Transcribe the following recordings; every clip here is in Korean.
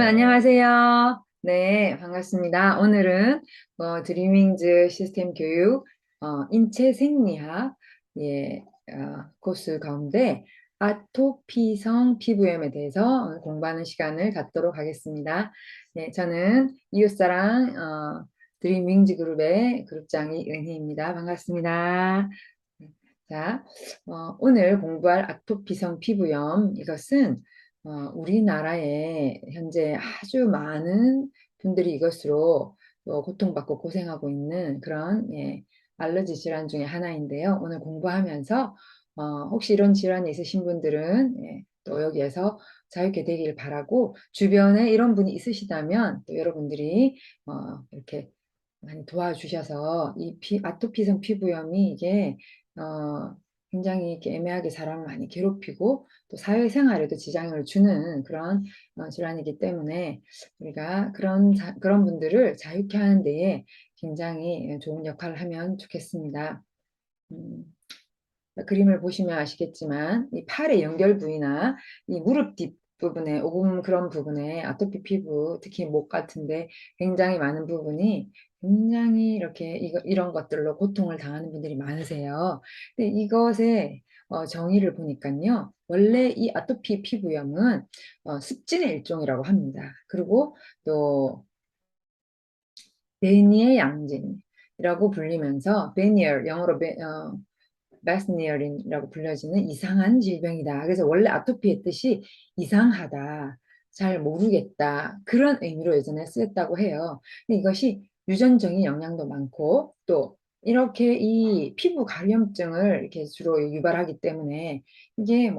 안녕하세요. 네, 반갑습니다. 오늘은 드리밍즈 시스템 교육 인체 생리학 코스 가운데 아토피성 피부염에 대해서 공부하는 시간을 갖도록 하겠습니다. 네, 저는 이웃사랑 드리밍즈 그룹의 그룹장이 은희입니다. 반갑습니다. 자, 오늘 공부할 아토피성 피부염 이것은 우리나라에 현재 아주 많은 분들이 이것으로 고통받고 고생하고 있는 그런 알러지 질환 중에 하나인데요. 오늘 공부하면서 혹시 이런 질환이 있으신 분들은 또 여기에서 자유롭게 되길 바라고, 주변에 이런 분이 있으시다면 또 여러분들이 이렇게 많이 도와주셔서 이 아토피성 피부염이 이게 굉장히 이렇게 애매하게 사람을 많이 괴롭히고 또 사회생활에도 지장을 주는 그런 질환이기 때문에 우리가 그런 분들을 자유케 하는 데에 굉장히 좋은 역할을 하면 좋겠습니다. 음, 그림을 보시면 아시겠지만 이 팔의 연결 부위나 이 무릎 뒷부분에 오금 그런 부분에 아토피 피부, 특히 목 같은데 굉장히 많은 부분이 굉장히 이렇게 이런 것들로 고통을 당하는 분들이 많으세요. 근데 이것의 정의를 보니까요. 원래 이 아토피 피부염은 습진의 일종이라고 합니다. 그리고 또 베니의 양진이라고 불리면서 베니얼, 영어로 바스니어린이라고 불려지는 이상한 질병이다. 그래서 원래 아토피의 뜻이 이상하다, 잘 모르겠다, 그런 의미로 예전에 쓰였다고 해요. 근데 이것이 유전적인 영향도 많고 또 이렇게 이 피부 가려움증을 이렇게 주로 유발하기 때문에 이게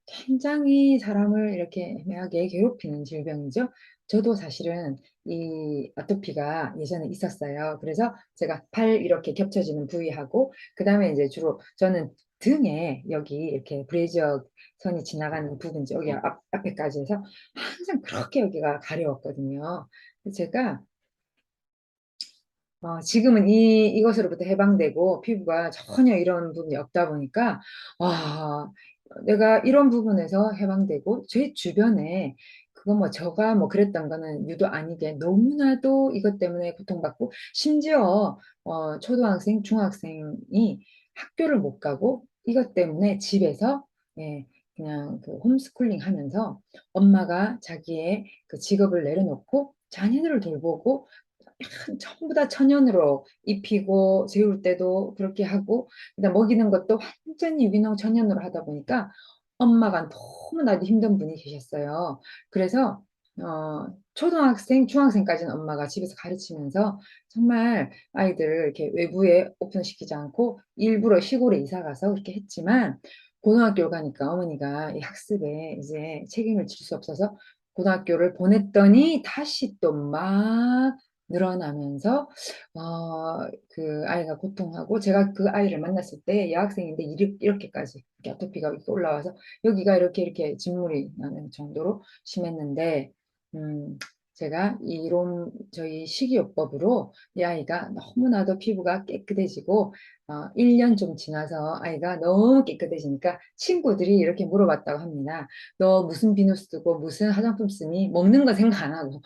굉장히 사람을 이렇게 애매하게 괴롭히는 질병이죠. 저도 사실은 이 아토피가 예전에 있었어요. 그래서 제가 팔 이렇게 겹쳐지는 부위하고 그 다음에 이제 주로 저는 등에 여기 이렇게 브레이지어 선이 지나가는 부분이죠. 여기 앞에까지 해서 항상 그렇게 여기가 가려웠거든요. 제가 지금은 이것으로부터 해방되고 피부가 전혀 이런 부분이 없다 보니까 와, 내가 이런 부분에서 해방되고 제 주변에 그거 저가 그랬던 거는 유도 아니게 너무나도 이것 때문에 고통받고, 심지어 초등학생, 중학생이 학교를 못 가고 이것 때문에 집에서 그냥 그 홈스쿨링 하면서 엄마가 자기의 그 직업을 내려놓고 자녀들을 돌보고 전부 다 천연으로 입히고 재울 때도 그렇게 하고 그다음 먹이는 것도 완전히 유기농 천연으로 하다 보니까 엄마가 너무나도 힘든 분이 계셨어요. 그래서 초등학생, 중학생까지는 엄마가 집에서 가르치면서 정말 아이들을 이렇게 외부에 오픈시키지 않고 일부러 시골에 이사 가서 그렇게 했지만, 고등학교 가니까 어머니가 이 학습에 이제 책임을 질 수 없어서 고등학교를 보냈더니 다시 또 막 늘어나면서 그 아이가 고통하고, 제가 그 아이를 만났을 때 여학생인데 이렇게까지 이렇게 아토피가 이렇게 올라와서 여기가 이렇게 진물이 나는 정도로 심했는데, 음, 제가 이론 저희 식이요법으로 이 아이가 너무나도 피부가 깨끗해지고 1년 좀 지나서 아이가 너무 깨끗해지니까 친구들이 이렇게 물어봤다고 합니다. 너 무슨 비누 쓰고 무슨 화장품 쓰니? 먹는 거 생각 안 하고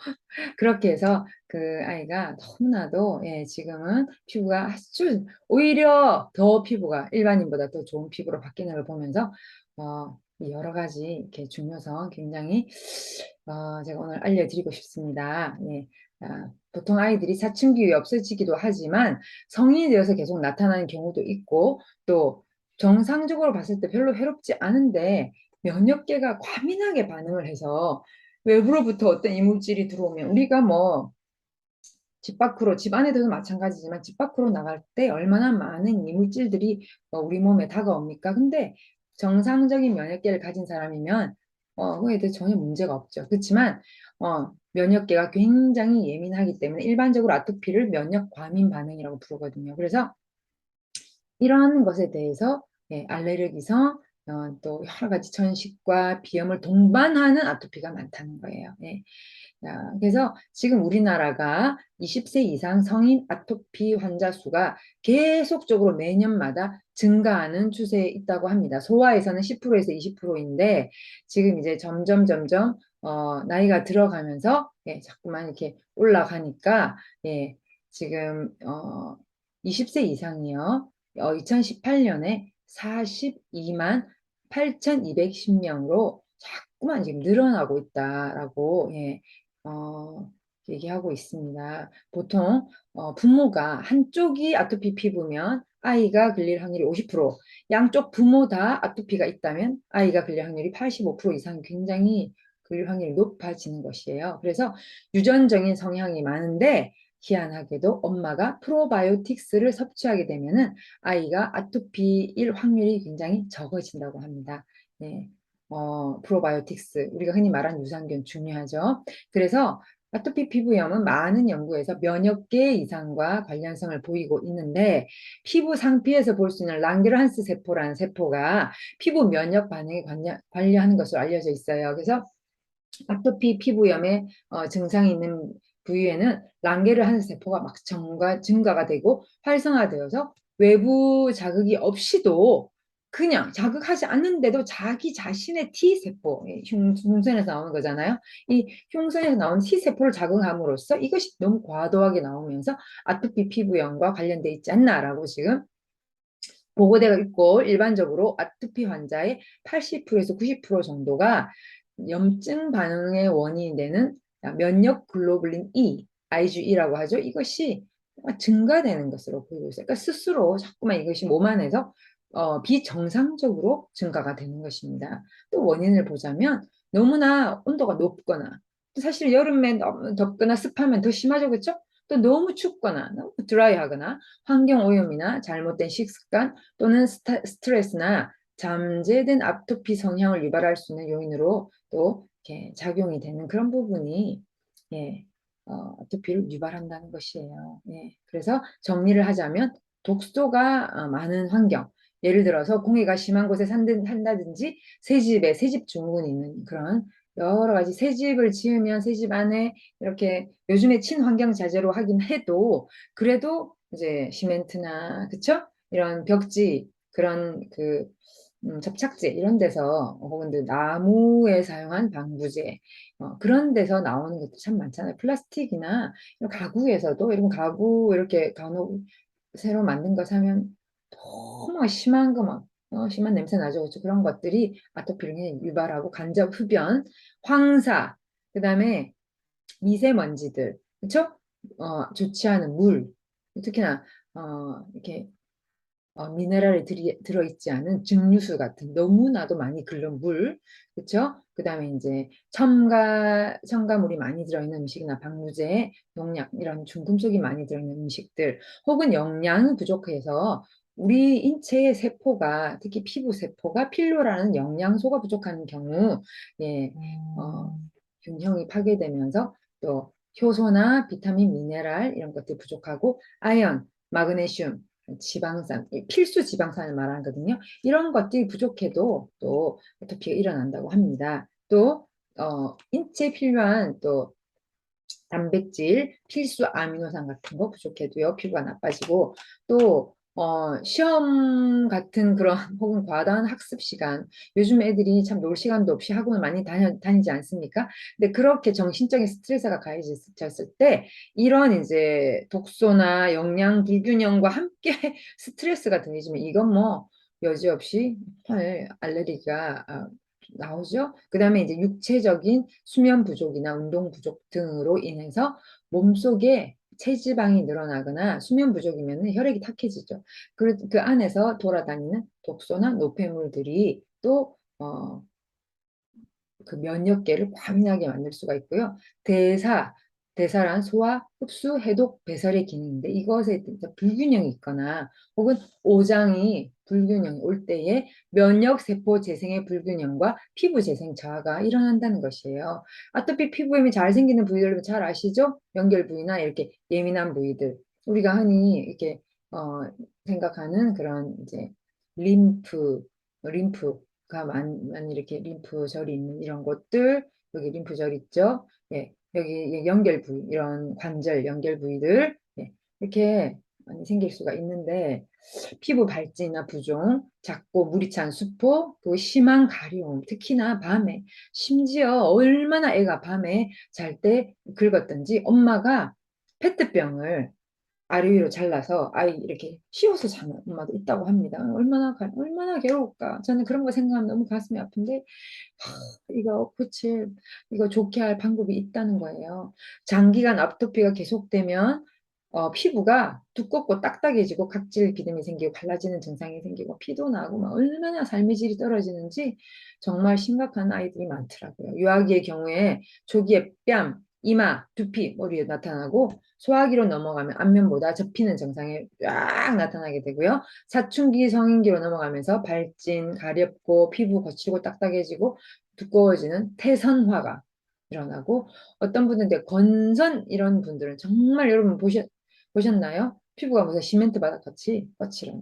그렇게 해서 그 아이가 너무나도 지금은 피부가 아주 오히려 더 피부가 일반인보다 더 좋은 피부로 바뀌는 걸 보면서 이 여러 가지 이렇게 중요성 굉장히 제가 오늘 알려드리고 싶습니다. 보통 아이들이 사춘기 이후에 없어지기도 하지만 성인이 되어서 계속 나타나는 경우도 있고, 또 정상적으로 봤을 때 별로 해롭지 않은데 면역계가 과민하게 반응을 해서 외부로부터 어떤 이물질이 들어오면 우리가 집 밖으로, 집 안에도 마찬가지지만 집 밖으로 나갈 때 얼마나 많은 이물질들이 우리 몸에 다가옵니까? 근데 정상적인 면역계를 가진 사람이면 그에 대해 전혀 문제가 없죠. 그렇지만 면역계가 굉장히 예민하기 때문에 일반적으로 아토피를 면역 과민 반응이라고 부르거든요. 그래서 이러한 것에 대해서 알레르기성, 또 여러 가지 천식과 비염을 동반하는 아토피가 많다는 거예요. 그래서 지금 우리나라가 20세 이상 성인 아토피 환자 수가 계속적으로 매년마다 증가하는 추세에 있다고 합니다. 소아에서는 10%에서 20%인데 지금 이제 점점 나이가 들어가면서 예, 자꾸만 이렇게 올라가니까 예, 지금 20세 이상이요. 2018년에 42만 8,210명으로 자꾸만 지금 늘어나고 있다라고 예, 어, 얘기하고 있습니다. 보통 부모가 한쪽이 아토피 피부면 아이가 걸릴 확률이 50%, 양쪽 부모 다 아토피가 있다면 아이가 걸릴 확률이 85% 이상 굉장히 걸릴 확률이 높아지는 것이에요. 그래서 유전적인 성향이 많은데 희한하게도 엄마가 프로바이오틱스를 섭취하게 되면은 아이가 아토피일 확률이 굉장히 적어진다고 합니다. 네. 프로바이오틱스, 우리가 흔히 말하는 유산균 중요하죠. 그래서 아토피 피부염은 많은 연구에서 몇몇 개 이상과 관련성을 보이고 있는데 피부 상피에서 볼 수 있는 랑게르한스 세포라는 세포가 피부 면역 반응에 관여하는 것으로 알려져 있어요. 그래서 아토피 피부염의 증상이 있는 부위에는 랑게르한스 세포가 막 증가가 되고 활성화되어서 외부 자극이 없이도 그냥 자극하지 않는데도 자기 자신의 T세포, 흉선에서 나오는 거잖아요. 이 흉선에서 나오는 T세포를 자극함으로써 이것이 너무 과도하게 나오면서 아토피 피부염과 관련돼 있지 않나라고 지금 보고되어 있고 일반적으로 아토피 환자의 80%에서 90% 정도가 염증 반응의 원인이 되는 면역 글로불린 E, IgE라고 하죠. 이것이 증가되는 것으로 보이고 있어요. 그러니까 스스로 자꾸만 이것이 몸 안에서 비정상적으로 증가가 되는 것입니다. 또 원인을 보자면 너무나 온도가 높거나 사실 여름에 너무 덥거나 습하면 더 심하죠. 그렇죠? 또 너무 춥거나 너무 드라이하거나 환경 오염이나 잘못된 식습관 또는 스트레스나 잠재된 아토피 성향을 유발할 수 있는 요인으로 또 이렇게 작용이 되는 그런 부분이 예, 아토피를 유발한다는 것이에요. 예, 그래서 정리를 하자면 독소가 많은 환경, 예를 들어서 공해가 심한 곳에 산다든지 새집 증후군이 있는 그런 여러 가지 새집을 지으면 새집 안에 이렇게 요즘에 친환경 자재로 하긴 해도 그래도 이제 시멘트나 그쵸? 이런 벽지 그런 그 접착제 이런 데서 혹은 나무에 사용한 방부제 그런 데서 나오는 것도 참 많잖아요. 플라스틱이나 이런 가구에서도 이런 가구 이렇게 간혹 새로 만든 거 사면 너무 심한 거 막 심한 냄새 나죠. 그렇죠? 그런 것들이 아토피를 유발하고 간접 흡연, 황사, 그다음에 미세먼지들, 그렇죠? 좋지 않은 물, 특히나 이렇게 미네랄이 들어있지 않은 증류수 같은 너무나도 많이 끓는 물, 그렇죠? 그다음에 이제 첨가물이 많이 들어있는 음식이나 방부제, 농약 이런 중금속이 많이 들어있는 음식들, 혹은 영양이 부족해서 우리 인체의 세포가 특히 피부 세포가 필요로 하는 영양소가 부족한 경우, 예, 균형이 파괴되면서 또 효소나 비타민, 미네랄 이런 것들이 부족하고 아연, 마그네슘 지방산, 필수 지방산을 말하거든요. 이런 것들이 부족해도 또 아토피가 일어난다고 합니다. 또 인체에 필요한 또 단백질, 필수 아미노산 같은 거 부족해도요, 피부가 나빠지고, 또, 시험 같은 그런, 혹은 과다한 학습 시간, 요즘 애들이 참 놀 시간도 없이 학원을 많이 다니지 않습니까? 근데 그렇게 정신적인 스트레스가 가해졌을 때, 이런 이제 독소나 영양 불균형과 함께 스트레스가 더해지면 이건 뭐, 여지없이 알레르기가 나오죠. 그다음에 이제 육체적인 수면 부족이나 운동 부족 등으로 인해서 몸속에 체지방이 늘어나거나 수면 부족이면 혈액이 탁해지죠. 그 안에서 돌아다니는 독소나 노폐물들이 또 그 면역계를 과민하게 만들 수가 있고요. 대사란 소화, 흡수, 해독, 배설의 기능인데 이것에 불균형이 있거나 혹은 오장이 불균형이 올 때에 면역세포 재생의 불균형과 피부 재생 저하가 일어난다는 것이에요. 아토피 피부염이 잘 생기는 부위들 잘 아시죠? 연결 부위나 이렇게 예민한 부위들. 우리가 흔히 이렇게 어, 생각하는 그런 이제 림프가 많이 이렇게 림프절이 있는 이런 곳들, 여기 림프절 있죠? 예, 여기 연결 부위, 이런 관절 연결 부위들, 예, 이렇게 많이 생길 수가 있는데 피부 발진이나 부종, 작고 물이 찬 수포, 또 심한 가려움, 특히나 밤에 심지어 얼마나 애가 밤에 잘 때 긁었든지 엄마가 페트병을 아래 위로 잘라서 아이 이렇게 씌워서 자는 엄마도 있다고 합니다. 얼마나 괴로울까. 저는 그런 거 생각하면 너무 가슴이 아픈데 이거 고칠, 이거 좋게 할 방법이 있다는 거예요. 장기간 아토피가 계속되면 피부가 두껍고 딱딱해지고 각질 비듬이 생기고 갈라지는 증상이 생기고 피도 나고 막 얼마나 삶의 질이 떨어지는지 정말 심각한 아이들이 많더라고요. 유아기의 경우에 초기에 뺨, 이마, 두피, 머리에 나타나고 소화기로 넘어가면 안면보다 접히는 증상이 쫙 나타나게 되고요. 사춘기 성인기로 넘어가면서 발진, 가렵고 피부 거칠고 딱딱해지고 두꺼워지는 태선화가 일어나고 어떤 분들은 건선 이런 분들은 정말 여러분 보셨나요? 피부가 무슨 시멘트 바닥같이 거칠은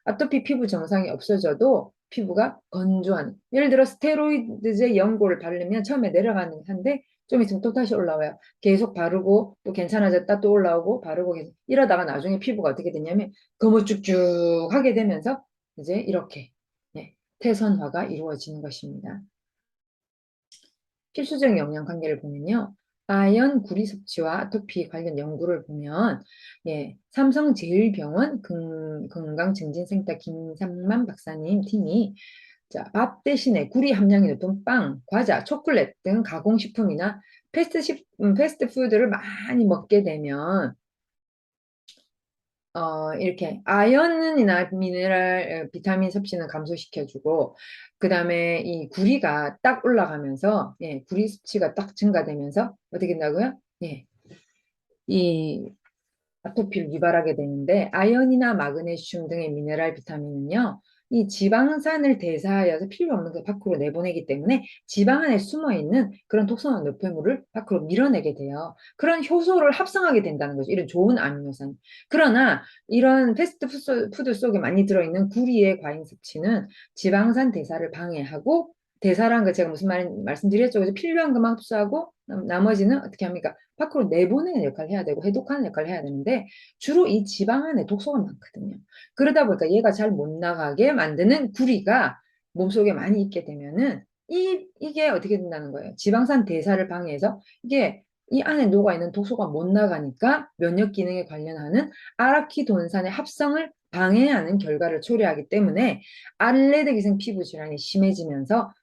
아토피 피부 증상이 없어져도 피부가 건조한 예를 들어 스테로이드제 연고를 바르면 처음에 내려가는 한데 좀 있으면 또 다시 올라와요. 계속 바르고 또 괜찮아졌다 또 올라오고 바르고 계속 이러다가 나중에 피부가 어떻게 되냐면 거무쭉쭉하게 되면서 이제 이렇게 네, 태선화가 이루어지는 것입니다. 필수적 영양 관계를 보면요. 아연 구리 섭취와 아토피 관련 연구를 보면 삼성제일병원 건강증진센터 김상만 박사님 팀이 밥 대신에 구리 함량이 높은 빵, 과자, 초콜릿 등 가공식품이나 패스트푸드를 많이 먹게 되면 이렇게 아연이나 미네랄, 비타민 섭취는 감소시켜주고, 그 다음에 이 구리가 딱 올라가면서, 구리 섭취가 딱 증가되면서, 어떻게 된다고요? 이 아토피를 유발하게 되는데 아연이나 마그네슘 등의 미네랄 비타민은요. 이 지방산을 대사하여서 필요 없는 걸 밖으로 내보내기 때문에 지방 안에 숨어 있는 그런 독성한 노폐물을 밖으로 밀어내게 돼요. 그런 효소를 합성하게 된다는 거죠. 이런 좋은 아미노산. 그러나 이런 패스트푸드 속에 많이 들어있는 구리의 과잉 섭취는 지방산 대사를 방해하고 대사라는 거 제가 무슨 말씀드렸죠. 그래서 필요한 것만 흡수하고 나머지는 어떻게 합니까? 밖으로 내보내는 역할을 해야 되고 해독하는 역할을 해야 되는데 주로 이 지방 안에 독소가 많거든요. 그러다 보니까 얘가 잘 못 나가게 만드는 구리가 몸속에 많이 있게 되면은 이게 어떻게 된다는 거예요. 지방산 대사를 방해해서 이게 이 안에 녹아있는 독소가 못 나가니까 면역 기능에 관련하는 아라키돈산의 합성을 방해하는 결과를 초래하기 때문에 알레르기성 피부 질환이 심해지면서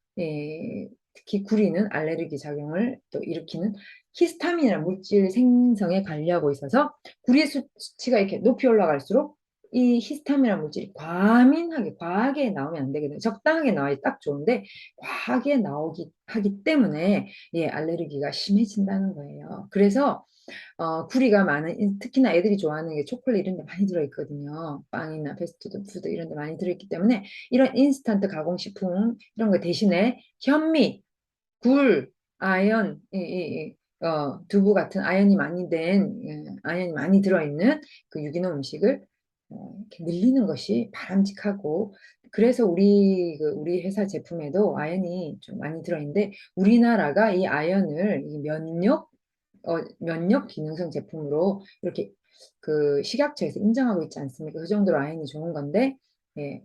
특히 구리는 알레르기 작용을 또 일으키는 히스타민이라는 물질 생성에 관리하고 있어서 구리 수치가 이렇게 높이 올라갈수록 이 히스타민이라는 물질이 과하게 나오면 안 되거든요. 적당하게 나와야 딱 좋은데 과하게 나오기 하기 때문에 알레르기가 심해진다는 거예요. 그래서 구리가 많은 특히나 애들이 좋아하는 게 초콜릿 이런 데 많이 들어있거든요. 빵이나 패스트푸드 이런 데 많이 들어있기 때문에 이런 인스턴트 가공식품 이런 거 대신에 현미, 굴, 아연, 두부 같은 아연이 많이 들어있는 그 유기농 음식을 이렇게 늘리는 것이 바람직하고, 그래서 우리 회사 제품에도 아연이 좀 많이 들어있는데, 우리나라가 이 아연을 이 면역 기능성 제품으로 이렇게 그 식약처에서 인정하고 있지 않습니까? 그 정도로 아연이 좋은 건데, 예,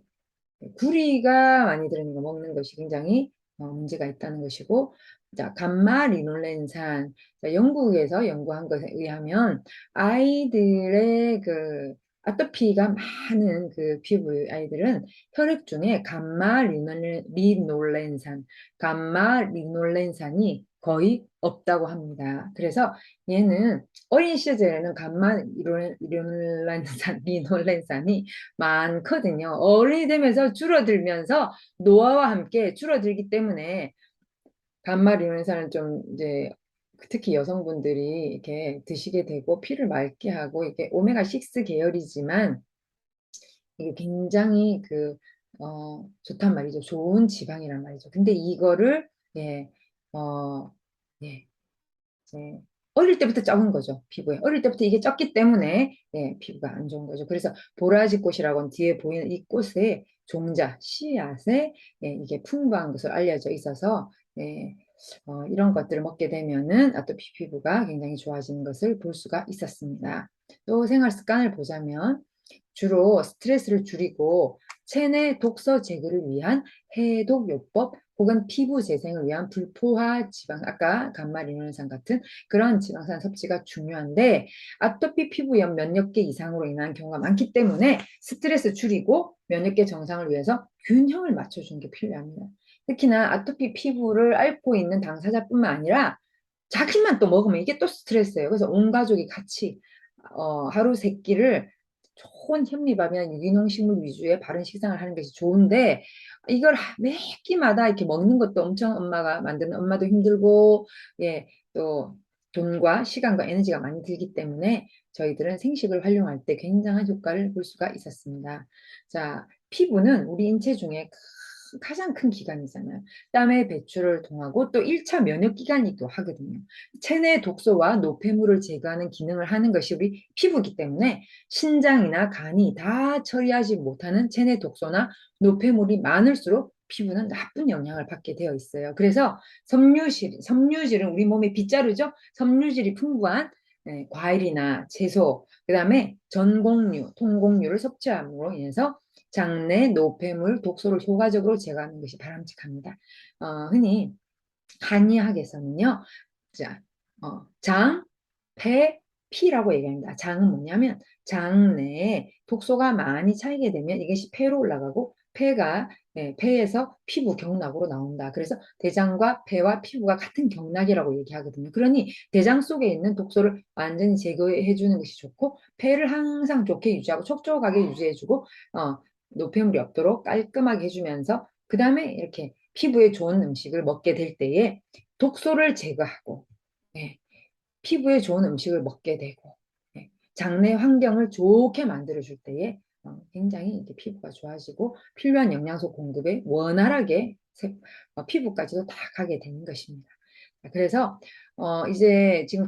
구리가 많이 들어있는 거 먹는 것이 굉장히 문제가 있다는 것이고, 자, 감마 리놀렌산. 자, 영국에서 연구한 것에 의하면 아이들의 그 아토피가 많은 그 피부 아이들은 혈액 중에 감마 리놀렌산이 거의 없다고 합니다. 그래서 얘는 어린 시절에는 리놀렌산이 많거든요. 어른이 되면서 줄어들면서 노화와 함께 줄어들기 때문에 감마리온산은 좀 이제 특히 여성분들이 이렇게 드시게 되고 피를 맑게 하고 이게 오메가6 계열이지만 이게 굉장히 좋단 말이죠. 좋은 지방이란 말이죠. 근데 이거를 예, 어, 예, 예, 어릴 때부터 적은 거죠, 피부에. 어릴 때부터 이게 적기 때문에 피부가 안 좋은 거죠. 그래서 보라지꽃이라고는 뒤에 보이는 이 꽃의 종자, 씨앗에 이게 풍부한 것으로 알려져 있어서 예, 이런 것들을 먹게 되면은 아토피 피부가 굉장히 좋아지는 것을 볼 수가 있었습니다. 또 생활 습관을 보자면 주로 스트레스를 줄이고 체내 독소 제거를 위한 해독요법 혹은 피부 재생을 위한 불포화 지방, 아까 감마리노산 같은 그런 지방산 섭취가 중요한데 아토피 피부염 면역계 이상으로 인한 경우가 많기 때문에 스트레스 줄이고 면역계 정상을 위해서 균형을 맞춰주는 게 필요합니다. 특히나 아토피 피부를 앓고 있는 당사자뿐만 아니라 자기만 또 먹으면 이게 또 스트레스예요. 그래서 온 가족이 같이 하루 세 끼를 좋은 현미밥이나 유기농 식물 위주의 바른 식상을 하는 것이 좋은데 이걸 매 끼마다 이렇게 먹는 것도 엄청 엄마가 만드는 엄마도 힘들고 예, 또 돈과 시간과 에너지가 많이 들기 때문에 저희들은 생식을 활용할 때 굉장한 효과를 볼 수가 있었습니다. 자, 피부는 우리 인체 중에 가장 큰 기관이잖아요. 땀의 배출을 통하고 또 1차 면역 기관이기도 하거든요. 체내 독소와 노폐물을 제거하는 기능을 하는 것이 우리 피부이기 때문에 신장이나 간이 다 처리하지 못하는 체내 독소나 노폐물이 많을수록 피부는 나쁜 영향을 받게 되어 있어요. 그래서 섬유질은 우리 몸의 빗자루죠. 섬유질이 풍부한 과일이나 채소, 그다음에 전곡류, 통곡류를 섭취함으로 인해서 장내 노폐물, 독소를 효과적으로 제거하는 것이 바람직합니다. 흔히 한의학에서는요, 자, 장, 폐, 피라고 얘기합니다. 장은 뭐냐면 장 내에 독소가 많이 차이게 되면 이것이 폐로 올라가고 폐에서 피부 경락으로 나온다. 그래서 대장과 폐와 피부가 같은 경락이라고 얘기하거든요. 그러니 대장 속에 있는 독소를 완전히 제거해 주는 것이 좋고 폐를 항상 좋게 유지하고 촉촉하게 유지해주고 노폐물이 없도록 깔끔하게 해주면서 그 다음에 이렇게 피부에 좋은 음식을 먹게 될 때에 독소를 제거하고 예, 피부에 좋은 음식을 먹게 되고 예, 장내 환경을 좋게 만들어줄 때에 굉장히 이렇게 피부가 좋아지고 필요한 영양소 공급에 원활하게 피부까지도 다 가게 되는 것입니다. 그래서 이제 지금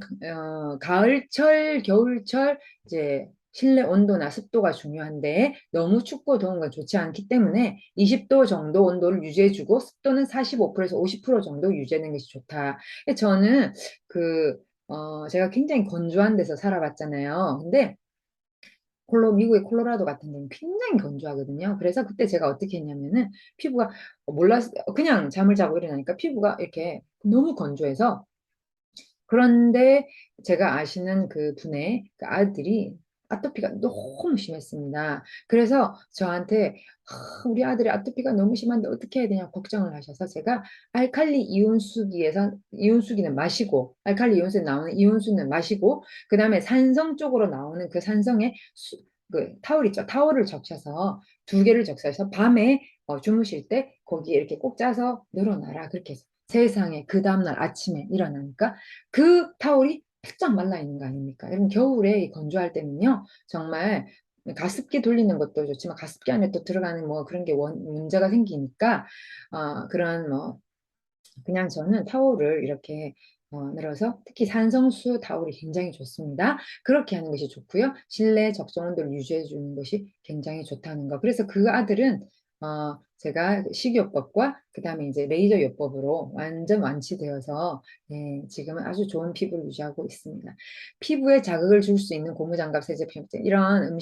가을철, 겨울철 이제 실내 온도나 습도가 중요한데 너무 춥고 더운 건 좋지 않기 때문에 20도 정도 온도를 유지해주고 습도는 45%에서 50% 정도 유지하는 것이 좋다. 저는 제가 굉장히 건조한 데서 살아봤잖아요. 근데 미국의 콜로라도 같은 데는 굉장히 건조하거든요. 그래서 그때 제가 어떻게 했냐면은 피부가 그냥 잠을 자고 일어나니까 피부가 이렇게 너무 건조해서 그런데 제가 아시는 그 분의 그 아들이 아토피가 너무 심했습니다. 그래서 저한테 우리 아들이 아토피가 너무 심한데 어떻게 해야 되냐 걱정을 하셔서 제가 알칼리 이온수기에서 이온수기는 마시고 알칼리 이온수에 나오는 이온수는 마시고 그 다음에 산성 쪽으로 나오는 그 산성에 그 타올 있죠. 타올을 적셔서 두 개를 적셔서 밤에 주무실 때 거기에 이렇게 꼭 짜서 늘어놔라 그렇게 해서 세상에 그 다음날 아침에 일어나니까 그 타올이 바짝 말라 있는 거 아닙니까? 여러분 겨울에 건조할 때는요 정말 가습기 돌리는 것도 좋지만 가습기 안에 또 들어가는 뭐 그런 게 문제가 생기니까 그런 뭐 그냥 저는 타올을 이렇게 늘어서 특히 산성수 타올이 굉장히 좋습니다. 그렇게 하는 것이 좋고요. 실내 적정 온도를 유지해 주는 것이 굉장히 좋다는 거. 그래서 그 아들은 제가 식이요법과 그다음에 이제 레이저 요법으로 완전 완치되어서 지금은 아주 좋은 피부를 유지하고 있습니다. 피부에 자극을 줄 수 있는 고무장갑, 세제품 이런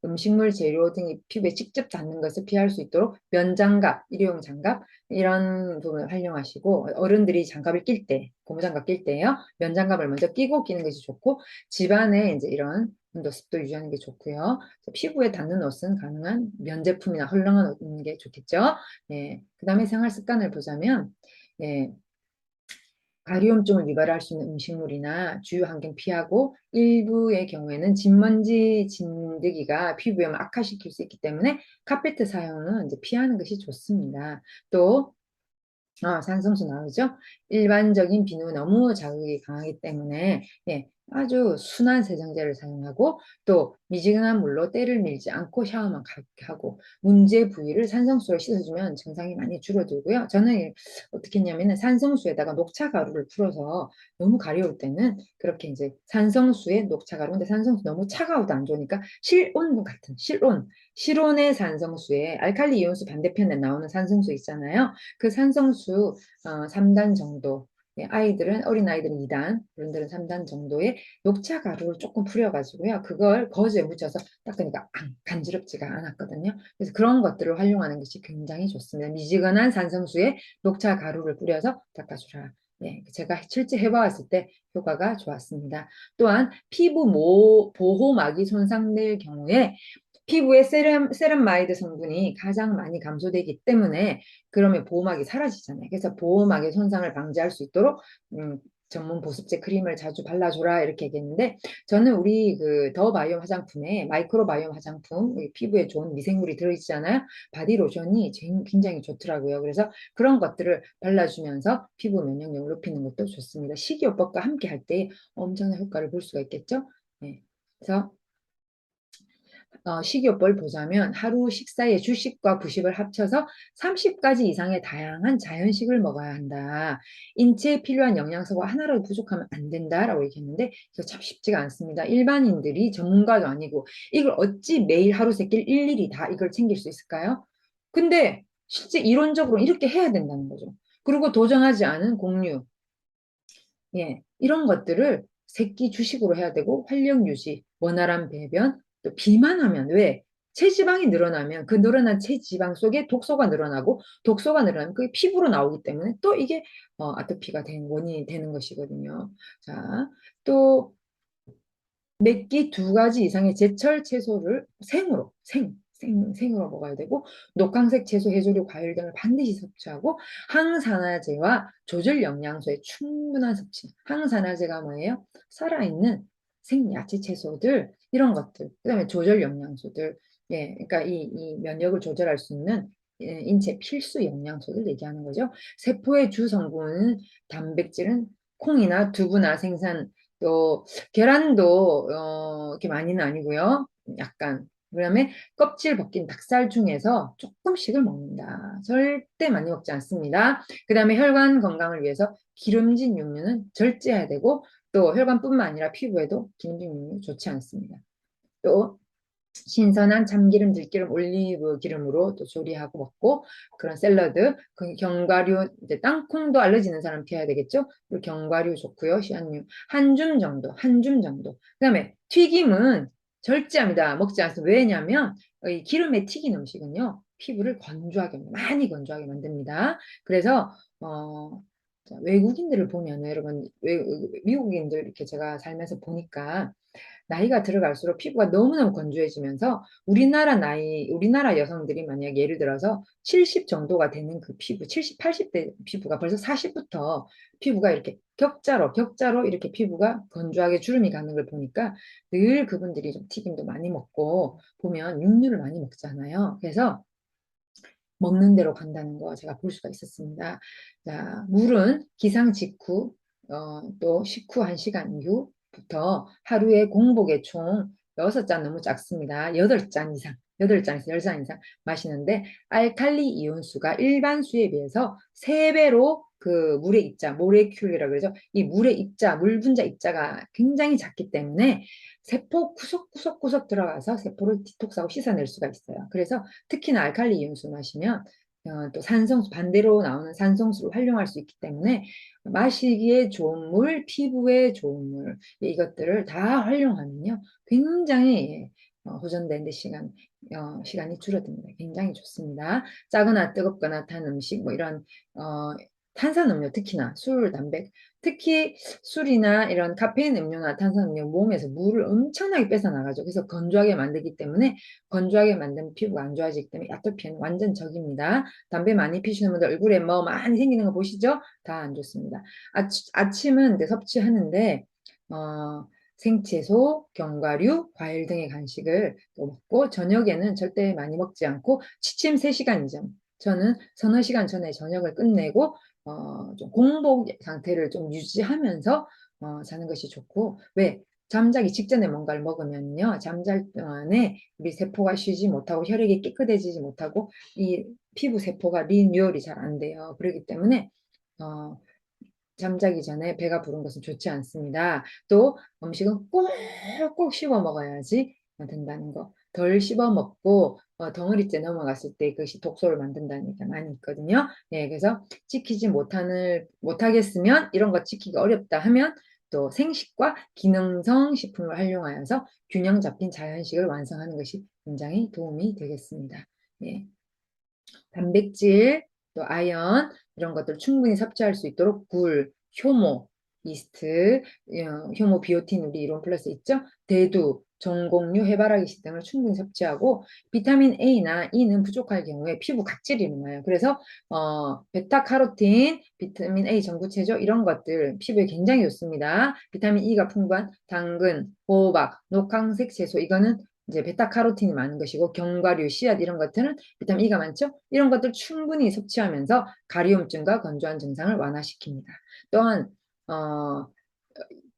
음식물 재료 등이 피부에 직접 닿는 것을 피할 수 있도록 면장갑, 일회용 장갑 이런 부분을 활용하시고 어른들이 장갑을 낄 때, 고무장갑 낄 때요. 면장갑을 먼저 끼고 끼는 것이 좋고 집안에 이제 이런 온도 습도 유지하는 게 좋고요. 피부에 닿는 옷은 가능한 면 제품이나 헐렁한 옷 입는 게 좋겠죠. 그다음에 생활 습관을 보자면 예, 가려움증을 유발할 수 있는 음식물이나 주요 환경 피하고 일부의 경우에는 진먼지 진드기가 피부염을 악화시킬 수 있기 때문에 카페트 사용은 이제 피하는 것이 좋습니다. 또 산성수 나오죠? 일반적인 비누 너무 자극이 강하기 때문에 아주 순한 세정제를 사용하고 또 미지근한 물로 때를 밀지 않고 샤워만 가볍게 하고 문제 부위를 산성수로 씻어주면 증상이 많이 줄어들고요. 저는 어떻게 했냐면은 산성수에다가 녹차 가루를 풀어서 너무 가려울 때는 그렇게 이제 산성수에 녹차 가루 근데 산성수 너무 차가워도 안 좋으니까 실온 같은 실온 실온의 산성수에 알칼리 이온수 반대편에 나오는 산성수 있잖아요. 그 산성수 3단 정도. 예, 어린 아이들은 2단, 어른들은 3단 정도의 녹차 가루를 조금 뿌려가지고요. 그걸 거즈에 묻혀서 닦으니까 간지럽지가 않았거든요. 그래서 그런 것들을 활용하는 것이 굉장히 좋습니다. 미지근한 산성수에 녹차 가루를 뿌려서 닦아주라. 예, 제가 실제 해봤을 때 효과가 좋았습니다. 또한 보호막이 손상될 경우에 피부에 세럼마이드 성분이 가장 많이 감소되기 때문에 그러면 보호막이 사라지잖아요. 그래서 보호막의 손상을 방지할 수 있도록 전문 보습제 크림을 자주 발라줘라 이렇게 얘기했는데 저는 우리 그 더 바이옴 화장품에 마이크로 바이옴 화장품 피부에 좋은 미생물이 들어있잖아요. 바디 로션이 굉장히 좋더라고요. 그래서 그런 것들을 발라주면서 피부 면역력을 높이는 것도 좋습니다. 식이요법과 함께 할 때 엄청난 효과를 볼 수가 있겠죠. 네. 그래서 식이요법을 보자면 하루 식사에 주식과 부식을 합쳐서 30가지 이상의 다양한 자연식을 먹어야 한다. 인체에 필요한 영양소가 하나라도 부족하면 안 된다라고 얘기했는데 이거 참 쉽지가 않습니다. 일반인들이 전문가도 아니고 이걸 어찌 매일 하루 세끼 일일이 다 이걸 챙길 수 있을까요? 근데 실제 이론적으로 이렇게 해야 된다는 거죠. 그리고 도전하지 않은 곡류, 예, 이런 것들을 새끼 주식으로 해야 되고 활력 유지, 원활한 배변, 또 비만하면 왜? 체지방이 늘어나면 그 늘어난 체지방 속에 독소가 늘어나고 독소가 늘어나면 그게 피부로 나오기 때문에 또 이게 아토피가 된 원인이 되는 것이거든요. 자, 또 몇 끼 2가지 이상의 제철 채소를 생으로 먹어야 되고 녹황색 채소, 해조류, 과일 등을 반드시 섭취하고 항산화제와 조절 영양소의 충분한 섭취. 항산화제가 뭐예요? 살아있는 생야채 채소들 이런 것들. 그다음에 조절 영양소들. 예, 그러니까 이 면역을 조절할 수 있는 인체 필수 영양소들 얘기하는 거죠. 세포의 주 성분은 단백질은 콩이나 두부나 생산 또 계란도 이렇게 많이는 아니고요. 약간. 그다음에 껍질 벗긴 닭살 중에서 조금씩을 먹는다. 절대 많이 먹지 않습니다. 그다음에 혈관 건강을 위해서 기름진 육류는 절제해야 되고 또 혈관뿐만 아니라 피부에도 기름진 육류 좋지 않습니다. 또 신선한 참기름, 들기름, 올리브 기름으로 또 조리하고 먹고 그런 샐러드, 그 견과류, 이제 땅콩도 알러지 있는 사람 피해야 되겠죠? 그리고 견과류 좋고요, 씨앗류 한 줌 정도. 그다음에 튀김은 절제합니다. 먹지 않습니다. 왜냐하면 이 기름에 튀긴 음식은요 피부를 많이 건조하게 만듭니다. 그래서 외국인들을 보면 여러분 미국인들 이렇게 제가 살면서 보니까 나이가 들어갈수록 피부가 너무너무 건조해지면서 우리나라 여성들이 만약 예를 들어서 70 정도가 되는 그 피부, 70, 80대 피부가 벌써 40부터 피부가 이렇게 격자로 이렇게 피부가 건조하게 주름이 가는 걸 보니까 늘 그분들이 좀 튀김도 많이 먹고 보면 육류를 많이 먹잖아요. 그래서 먹는 대로 간다는 거 제가 볼 수가 있었습니다. 자, 물은 기상 직후 또 식후 1시간 이후부터 하루에 공복에 총 6잔 너무 작습니다. 8잔 이상, 8잔에서 10잔 이상 마시는데 알칼리 이온수가 일반 수에 비해서 3배로 그 물의 입자, 모레큘이라고 그러죠. 이 물의 입자, 물 분자 입자가 굉장히 작기 때문에 세포 구석구석 들어가서 세포를 디톡스하고 씻어낼 수가 있어요. 그래서 특히나 알칼리 이온수 마시면 또 산성수 반대로 나오는 산성수를 활용할 수 있기 때문에 마시기에 좋은 물, 피부에 좋은 물 이것들을 다 활용하면요 굉장히 호전되는데 시간이 줄어듭니다. 굉장히 좋습니다. 짜거나 뜨겁거나 탄 음식 뭐 이런 탄산음료 특히나 술, 담배 특히 술이나 이런 카페인 음료나 탄산음료 몸에서 물을 엄청나게 뺏어 나가죠. 그래서 건조하게 만들기 때문에 건조하게 만든 피부가 안 좋아지기 때문에 아토피는 완전 적입니다. 담배 많이 피시는 분들 얼굴에 뭐 많이 생기는 거 보시죠? 다 안 좋습니다. 아침은 이제 섭취하는데 생채소, 견과류, 과일 등의 간식을 또 먹고 저녁에는 절대 많이 먹지 않고 취침 3시간 이전 저는 서너 시간 전에 저녁을 끝내고 좀 공복 상태를 좀 유지하면서 자는 것이 좋고 왜 잠자기 직전에 뭔가를 먹으면요 잠잘 동안에 우리 세포가 쉬지 못하고 혈액이 깨끗해지지 못하고 이 피부 세포가 리뉴얼이 잘 안 돼요. 그렇기 때문에 어, 잠자기 전에 배가 부른 것은 좋지 않습니다. 또 음식은 꼭꼭 씹어 먹어야지 된다는 거. 덜 씹어 먹고 덩어리째 넘어갔을 때 그것이 독소를 만든다는 얘기가 많이 있거든요. 예, 그래서 지키지 못하겠으면 이런 거 지키기 어렵다 하면 또 생식과 기능성 식품을 활용하여서 균형 잡힌 자연식을 완성하는 것이 굉장히 도움이 되겠습니다. 예. 단백질, 또 아연 이런 것들 충분히 섭취할 수 있도록 굴, 효모, 이스트, 효모 비오틴 우리 이론 플러스 있죠? 대두, 전곡류, 해바라기씨 등을 충분히 섭취하고 비타민 A나 E는 부족할 경우에 피부 각질이 일어나요. 그래서 베타카로틴, 비타민 A 전구체죠. 이런 것들 피부에 굉장히 좋습니다. 비타민 E가 풍부한 당근, 호박, 녹황색 채소 이거는 이제 베타카로틴이 많은 것이고 견과류, 씨앗 이런 것들은 비타민 E가 많죠? 이런 것들 충분히 섭취하면서 가려움증과 건조한 증상을 완화시킵니다. 또한 어,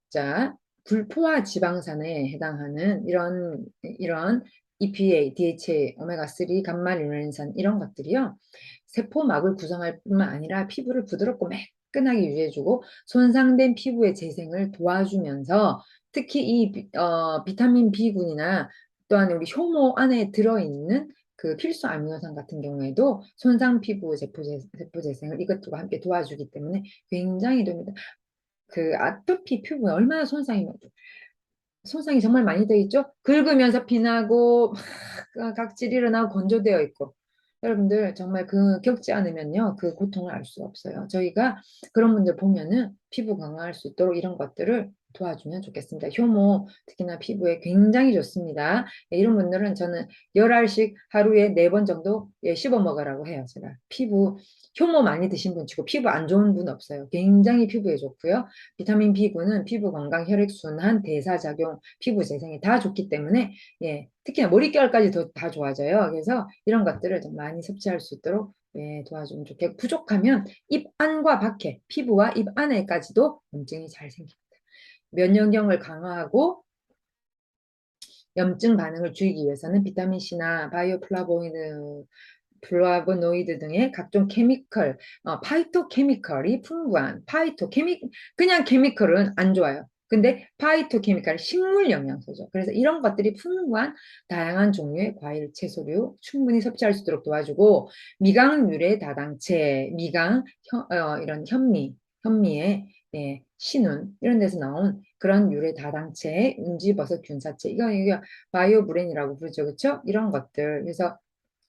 자, 불포화 지방산에 해당하는 이런 EPA, DHA, 오메가3, 감마리노렌산 이런 것들이요. 세포막을 구성할 뿐만 아니라 피부를 부드럽고 매끈하게 유지해주고 손상된 피부의 재생을 도와주면서 특히 이 비타민 B군이나 또한 우리 효모 안에 들어있는 그 필수 아미노산 같은 경우에도 손상 피부 세포 재생을 이것들과 함께 도와주기 때문에 굉장히 됩니다. 그 아토피 피부에 얼마나 손상이 정말 많이 되어 있죠? 긁으면서 피나고 막 각질이 일어나고 건조되어 있고 여러분들 정말 그 겪지 않으면요 그 고통을 알 수 없어요. 저희가 그런 분들 보면은 피부 강화할 수 있도록 이런 것들을 도와주면 좋겠습니다. 효모 특히나 피부에 굉장히 좋습니다. 예, 이런 분들은 저는 열알씩 하루에 4번 정도 씹어 먹으라고 해요. 제가 피부 효모 많이 드신 분 치고 피부 안 좋은 분 없어요. 굉장히 피부에 좋고요. 비타민 B군은 피부 건강, 혈액순환, 대사작용, 피부 재생이 다 좋기 때문에 예, 특히나 머릿결까지 다 좋아져요. 그래서 이런 것들을 좀 많이 섭취할 수 있도록 예, 도와주면 좋겠고 부족하면 입 안과 밖에 피부와 입 안에까지도 염증이 잘 생깁니다. 면역력을 강화하고 염증 반응을 줄이기 위해서는 비타민 C나 플라보노이드 등의 각종 케미컬, 파이토케미컬이 풍부한 그냥 케미컬은 안 좋아요. 근데 파이토케미컬 식물 영양소죠. 그래서 이런 것들이 풍부한 다양한 종류의 과일, 채소류 충분히 섭취할 수 있도록 도와주고 미강 유래 다당체, 이런 현미에 예, 신운 이런 데서 나온 그런 유래 다당체, 운지버섯 균사체 이거 바이오브렌이라고 부르죠, 그렇죠? 이런 것들 그래서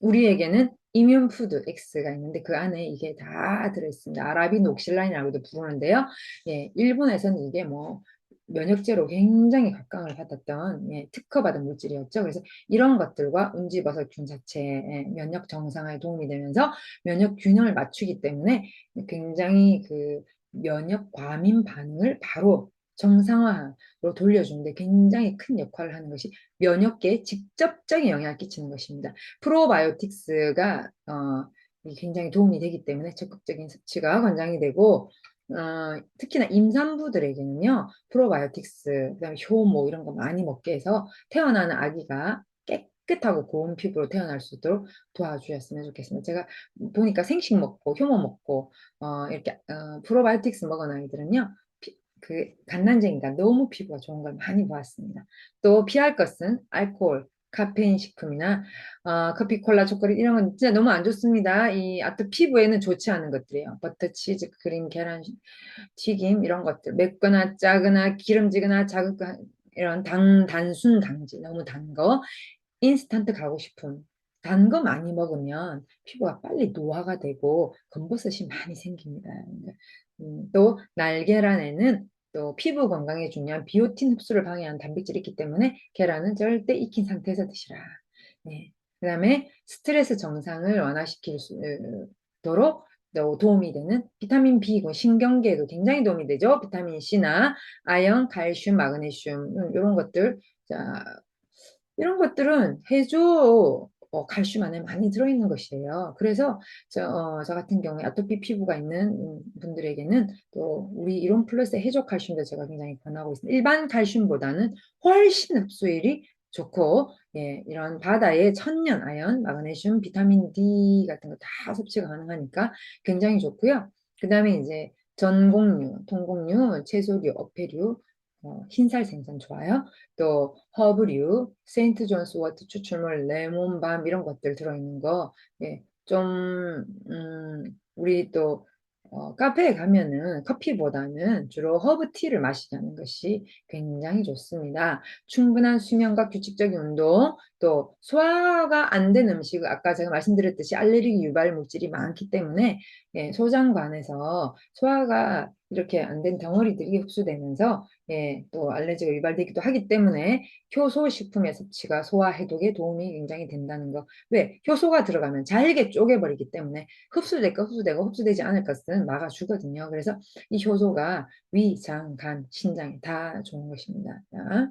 우리에게는 이뮨 푸드 X가 있는데 그 안에 이게 다 들어있습니다. 아라비 녹실란이라고도 부르는데요. 예, 일본에서는 이게 뭐 면역제로 굉장히 각광을 받았던 예, 특허받은 물질이었죠. 그래서 이런 것들과 운지버섯 균 자체의 면역 정상화에 도움이 되면서 면역 균형을 맞추기 때문에 굉장히 그 면역 과민 반응을 바로 정상화로 돌려주는데 굉장히 큰 역할을 하는 것이 면역계에 직접적인 영향을 끼치는 것입니다. 프로바이오틱스가 굉장히 도움이 되기 때문에 적극적인 섭취가 권장이 되고 특히나 임산부들에게는요 프로바이오틱스 그다음에 효모 이런 거 많이 먹게 해서 태어나는 아기가 깨끗하고 고운 피부로 태어날 수 있도록 도와주셨으면 좋겠습니다. 제가 보니까 생식 먹고 효모 먹고 이렇게 프로바이오틱스 먹은 아이들은요 그 갓난쟁이가 너무 피부가 좋은 걸 많이 보았습니다. 또 피할 것은 알코올, 카페인 식품이나 커피, 콜라, 초콜릿 이런 건 진짜 너무 안 좋습니다. 또 피부에는 좋지 않은 것들이에요. 버터, 치즈, 크림, 계란, 튀김 이런 것들 맵거나 짜거나 기름지거나 자극한 이런 단순 당지 너무 단 거, 인스턴트 가고싶은 단 거 많이 먹으면 피부가 빨리 노화가 되고 검버섯이 많이 생깁니다. 또 날계란에는 또 피부 건강에 중요한 비오틴 흡수를 방해하는 단백질이 있기 때문에 계란은 절대 익힌 상태에서 드시라. 네. 그다음에 스트레스 정상을 완화시킬 수 있도록 또 도움이 되는 비타민 B군 신경계에도 굉장히 도움이 되죠. 비타민 C나 아연, 칼슘, 마그네슘 이런 것들. 자, 이런 것들은 해조 칼슘 안에 많이 들어있는 것이에요. 그래서 저 같은 경우에 아토피 피부가 있는 분들에게는 또 우리 이론 플러스 해조 칼슘도 제가 굉장히 권하고 있습니다. 일반 칼슘보다는 훨씬 흡수율이 좋고 예, 이런 바다의 천연 아연, 마그네슘, 비타민 D 같은 거 다 섭취가 가능하니까 굉장히 좋고요. 그 다음에 이제 전곡류, 통곡류, 채소류, 어패류 흰살 생선 좋아요. 또 허브류, 세인트 존스 워터 추출물, 레몬밤 이런 것들 들어있는 거, 예, 좀 우리 또 카페에 가면은 커피보다는 주로 허브티를 마시자는 것이 굉장히 좋습니다. 충분한 수면과 규칙적인 운동, 또 소화가 안 된 음식, 아까 제가 말씀드렸듯이 알레르기 유발 물질이 많기 때문에 예, 소장관에서 소화가 이렇게 안 된 덩어리들이 흡수되면서 예, 또 알레르기가 유발되기도 하기 때문에 효소 식품의 섭취가 소화 해독에 도움이 굉장히 된다는 거. 왜? 효소가 들어가면 잘게 쪼개버리기 때문에 흡수될 거 흡수되고 흡수되지 않을 것은 막아주거든요. 그래서 이 효소가 위, 장, 간, 신장에 다 좋은 것입니다. 자,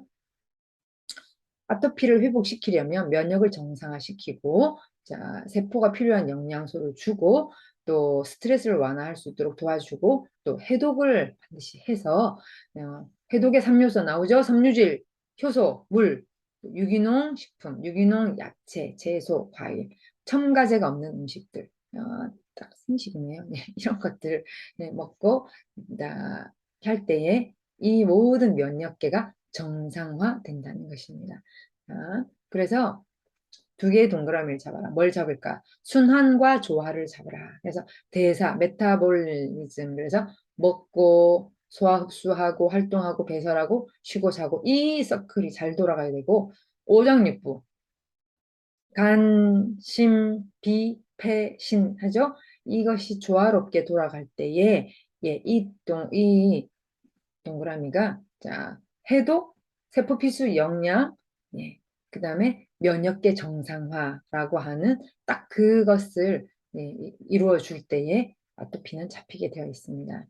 아토피를 회복시키려면 면역을 정상화시키고, 자, 세포가 필요한 영양소를 주고, 또 스트레스를 완화할 수 있도록 도와주고, 또 해독을 반드시 해서, 해독의 3요소 나오죠? 섬유질, 효소, 물, 유기농 식품, 유기농 야채, 채소, 과일, 첨가제가 없는 음식들, 딱 음식이네요. 네, 이런 것들 네, 먹고 할 때에 이 모든 면역계가 정상화된다는 것입니다. 그래서 두 개의 동그라미를 잡아라. 뭘 잡을까? 순환과 조화를 잡아라. 그래서 대사, 메타볼리즘. 그래서 먹고 소화 흡수하고 활동하고 배설하고 쉬고 자고 이 서클이 잘 돌아가야 되고 오장육부 간, 심, 비, 폐, 신 하죠. 이것이 조화롭게 돌아갈 때에 예, 이 동그라미가 자 해독, 세포 필수 영양, 예, 그 다음에 면역계 정상화라고 하는 딱 그것을 예, 이루어 줄 때에 아토피는 잡히게 되어 있습니다.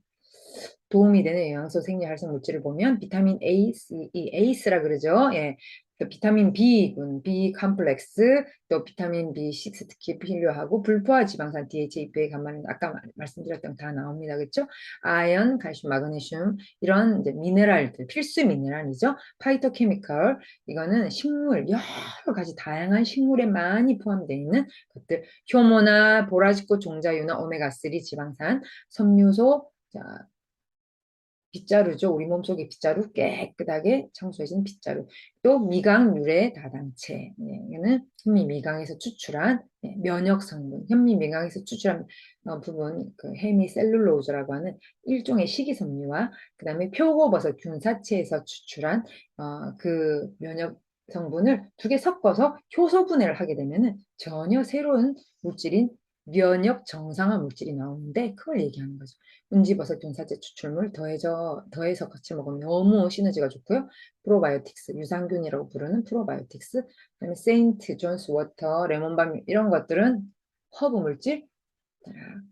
도움이 되는 영양소 생리 활성 물질을 보면 비타민 A, C, E, 에이스라 그러죠. 예. 또 비타민 B군, B 컴플렉스, 또 비타민 B6 특히 필요하고 불포화 지방산 DHA, EPA, 감마는 아까 말씀드렸던 다 나옵니다. 그렇죠? 아연, 칼슘, 마그네슘 이런 이제 미네랄들, 필수 미네랄이죠. 파이토케미컬 이거는 식물 여러 가지 다양한 식물에 많이 포함되어 있는 것들, 효모나 보라지꽃 종자유나 오메가3 지방산, 섬유소, 자, 빗자루죠. 우리 몸속의 빗자루 깨끗하게 청소해진 빗자루. 또 미강 유래 다당체. 네, 이거는 현미 미강에서 추출한 네, 면역 성분. 현미 미강에서 추출한 부분 그 헤미셀룰로즈라고 하는 일종의 식이섬유와 그다음에 표고버섯 균사체에서 추출한 그 면역 성분을 두 개 섞어서 효소 분해를 하게 되면은 전혀 새로운 물질인 면역 정상화 물질이 나오는데 그걸 얘기하는 거죠. 운지버섯 균사제 추출물 더해서 같이 먹으면 너무 시너지가 좋고요. 프로바이오틱스, 유산균이라고 부르는 프로바이오틱스, 그다음에 세인트 존스 워터, 레몬밤 이런 것들은 허브 물질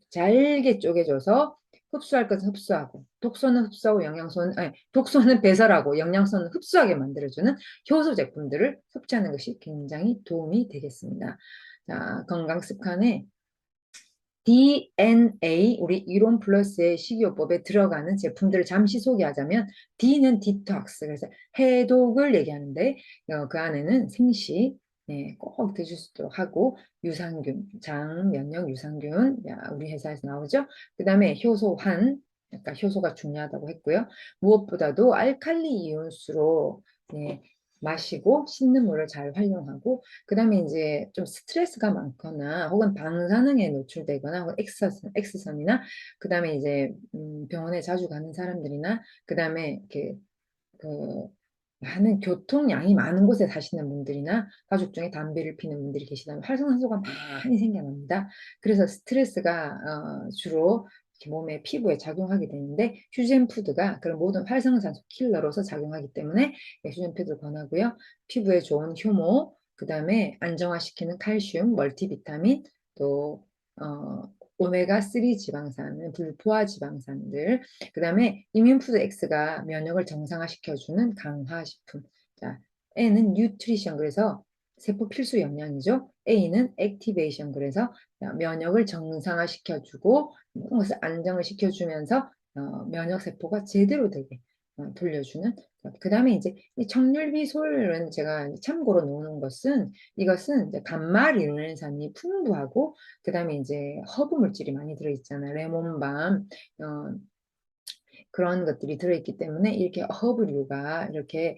잘게 쪼개줘서 흡수할 것은 흡수하고 독소는 흡수하고 영양소는 아니 독소는 배설하고 영양소는 흡수하게 만들어주는 효소 제품들을 섭취하는 것이 굉장히 도움이 되겠습니다. 자, 건강 습관에 DNA, 우리 이론 플러스의 식이요법에 들어가는 제품들을 잠시 소개하자면 D는 디톡스, 그래서 해독을 얘기하는데 그 안에는 생식, 네, 꼭 드실 수 있도록 하고 유산균, 장, 면역 유산균, 우리 회사에서 나오죠. 그 다음에 효소환, 약간 효소가 중요하다고 했고요. 무엇보다도 알칼리 이온수로 네, 마시고 씻는 물을 잘 활용하고 그다음에 이제 좀 스트레스가 많거나 혹은 방사능에 노출되거나 혹은 X선이나 그다음에 이제 병원에 자주 가는 사람들이나 그다음에 이렇게 그 많은 교통량이 많은 곳에 사시는 분들이나 가족 중에 담배를 피는 분들이 계시다면 활성산소가 많이 생겨납니다. 그래서 스트레스가 주로 몸에 피부에 작용하게 되는데 휴젠푸드가 그런 모든 활성산소 킬러로서 작용하기 때문에 휴젠푸드를 권하고요. 피부에 좋은 효모, 그 다음에 안정화시키는 칼슘, 멀티비타민, 또 오메가3 지방산, 불포화 지방산들, 그 다음에 이뮨푸드 X가 면역을 정상화시켜주는 강화식품. 자, N은 뉴트리션, 그래서 세포 필수 영양이죠. A는 액티베이션, 그래서 면역을 정상화시켜주고 것을 안정을 시켜주면서 면역 세포가 제대로 되게 돌려주는. 그 다음에 이제 이 청률비솔은 제가 참고로 놓는 것은 이것은 이제 감마리루넨산이 풍부하고 그 다음에 이제 허브 물질이 많이 들어있잖아요. 레몬밤, 그런 것들이 들어있기 때문에 이렇게 허브류가 이렇게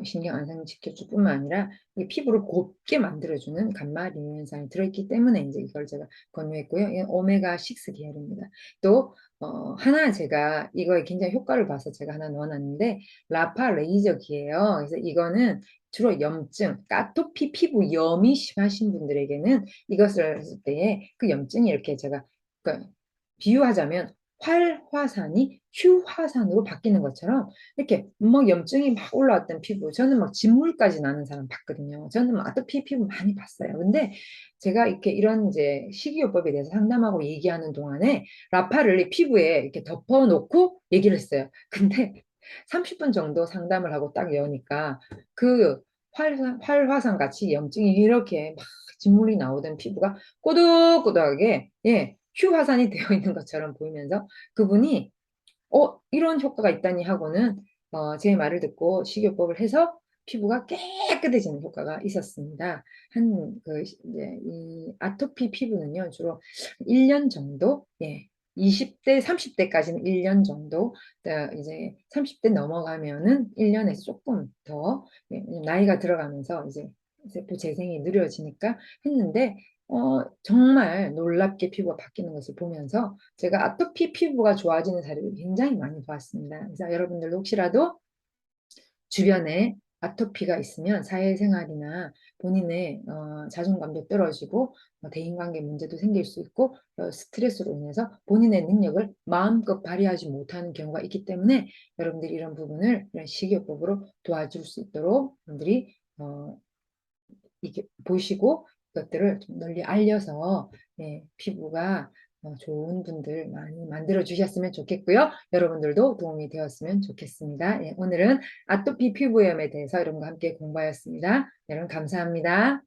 신경 안정시켜줄 뿐만 아니라 이 피부를 곱게 만들어주는 감마리뉴산이 들어있기 때문에 이제 이걸 제가 권유했고요. 이건 오메가6 계열입니다. 또 하나 제가 이거에 굉장히 효과를 봐서 제가 하나 넣어놨는데 라파 레이저기예요. 그래서 이거는 주로 염증, 아토피 피부염이 심하신 분들에게는 이것을 했을 때에 그 염증이 이렇게 제가 그러니까 비유하자면 활화산이 휴화산으로 바뀌는 것처럼 이렇게 막 염증이 막 올라왔던 피부, 저는 막 진물까지 나는 사람 봤거든요. 저는 막 아토피 피부 많이 봤어요. 근데 제가 이렇게 이런 이제 식이요법에 대해서 상담하고 얘기하는 동안에 라파를 이 피부에 이렇게 덮어놓고 얘기를 했어요. 근데 30분 정도 상담을 하고 딱 여니까 그 활화산 같이 염증이 이렇게 막 진물이 나오던 피부가 꼬득꼬득하게 예 휴화산이 되어 있는 것처럼 보이면서 그분이 이런 효과가 있다니 하고는 제 말을 듣고 식이요법을 해서 피부가 깨끗해지는 효과가 있었습니다. 이제 이 아토피 피부는요, 주로 1년 정도, 예, 20대, 30대까지는 1년 정도, 이제 30대 넘어가면은 1년에서 조금 더, 예, 나이가 들어가면서 이제 세포 재생이 느려지니까 했는데, 정말 놀랍게 피부가 바뀌는 것을 보면서 제가 아토피 피부가 좋아지는 사례를 굉장히 많이 보았습니다. 그래서 여러분들도 혹시라도 주변에 아토피가 있으면 사회생활이나 본인의 자존감도 떨어지고 대인관계 문제도 생길 수 있고 스트레스로 인해서 본인의 능력을 마음껏 발휘하지 못하는 경우가 있기 때문에 여러분들이 이런 부분을 이런 식이요법으로 도와줄 수 있도록 여러분들이 이게 보시고 이것들을 좀 널리 알려서 예, 피부가 좋은 분들 많이 만들어 주셨으면 좋겠고요. 여러분들도 도움이 되었으면 좋겠습니다. 예, 오늘은 아토피 피부염에 대해서 여러분과 함께 공부하였습니다. 여러분 감사합니다.